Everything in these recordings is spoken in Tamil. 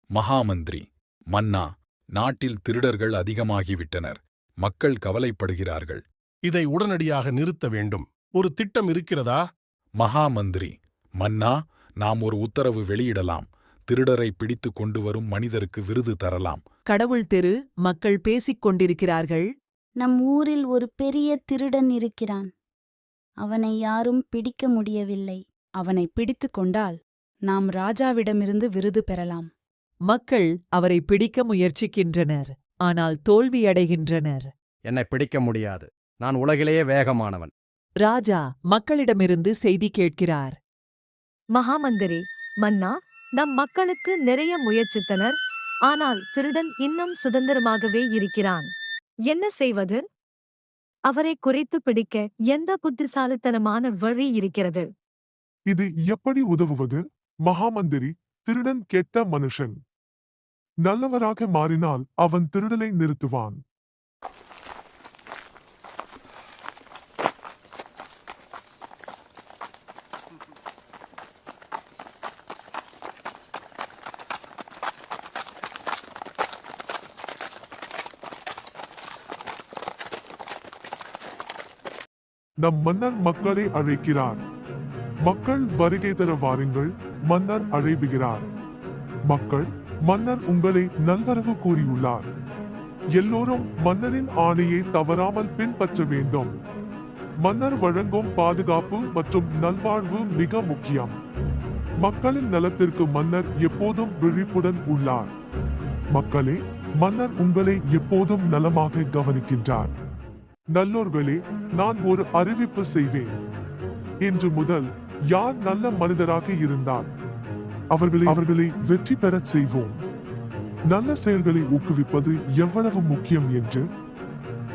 மகாமந்திரி, மன்னா, நாட்டில் திருடர்கள் அதிகமாகிவிட்டனர். மக்கள் கவலைப்படுகிறார்கள். இதை உடனடியாக நிறுத்த வேண்டும். ஒரு திட்டம் இருக்கிறதா? மகாமந்திரி, மன்னா, நாம் ஒரு உத்தரவு வெளியிடலாம். திருடரை பிடித்து கொண்டு வரும் மனிதருக்கு விருது தரலாம். கடவுள் தெரு மக்கள் பேசிக் கொண்டிருக்கிறார்கள். நம் ஊரில் ஒரு பெரிய திருடன் இருக்கிறான். அவனை யாரும் பிடிக்க முடியவில்லை. அவனை பிடித்துக் கொண்டால் நாம் ராஜாவிடமிருந்து விருது பெறலாம். மக்கள் அவரை பிடிக்க முயற்சிக்கின்றனர், ஆனால் தோல்வியடைகின்றனர். என்னை பிடிக்க முடியாது. நான் உலகிலேயே வேகமானவன். ராஜா மக்களிடமிருந்து செய்தி கேட்கிறார். மகாமந்திரி, மன்னா, நம் மக்களுக்கு நிறைய முயற்சித்தனர். ஆனால் திருடன் இன்னும் சுதந்திரமாகவே இருக்கிறான். என்ன செய்வது? அவரை குறைத்து பிடிக்க எந்த புத்திசாலித்தனமான வழி இருக்கிறது? இது எப்படி உதவுவது? மகாமந்திரி, திருடன் கெட்ட மனுஷன். நல்லவராக மாறினால் அவன் திருடலை நிறுத்துவான். நம் மன்னர் மக்களை அழைக்கிறார். மக்கள் வருகை தர வாருங்கள். மன்னர் அழைப்புகிறார். மக்கள், மன்னர் உங்களை நல்வரவு கூறியுள்ளார். எல்லோரும் மன்னரின் ஆணையை தவறாமல் பின்பற்ற வேண்டும். மன்னர் வழங்கும் பாதுகாப்பு மற்றும் நல்வாழ்வு மிக முக்கியம். மக்களின் நலத்திற்கு மன்னர் எப்போதும் விழிப்புடன் உள்ளார். மக்களே, மன்னர் உங்களை எப்போதும் நலமாக கவனிக்கின்றார். நல்லோர்களே, நான் ஒரு அறிவிப்பு செய்வேன். இன்று முதல் யார் நல்ல மனிதராக இருந்தார் அவர்களை வெற்றி பெறச் செய்வோம். நல்ல செயல்களை ஊக்குவிப்பது எவ்வளவு முக்கியம் என்று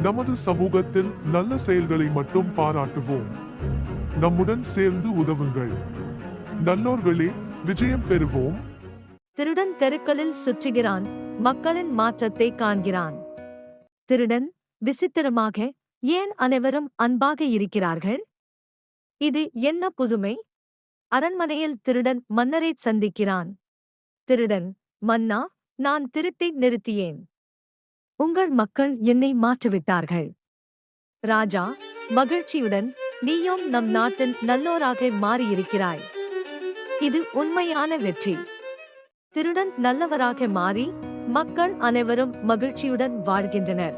நமது சமூகத்தில் நல்ல செயல்களை மட்டும் பாராட்டுவோம். நம்முடன் சேர்ந்து உதவுங்கள். நல்லோர்களே, விஜயம் பெறுவோம். திருடன் தெருக்களில் சுற்றுகிறான், மக்களின் மாற்றத்தை காண்கிறான். திருடன் விசித்திரமாக, ஏன் அனைவரும் அன்பாக இருக்கிறார்கள்? இது என்ன புதுமை? அரண்மனையில் திருடன் மன்னரை சந்திக்கிறான். திருடன், மன்னா, நான் திருட்டை நிறுத்தியேன். உங்கள் மக்கள் என்னை மாற்றிவிட்டார்கள். ராஜா, மகிழ்ச்சியுடன், நீயும் நம் நாட்டின் நல்லோராக மாறியிருக்கிறாய். இது உண்மையான வெற்றி. திருடன் நல்லவராக மாறி மக்கள் அனைவரும் மகிழ்ச்சியுடன் வாழ்கின்றனர்.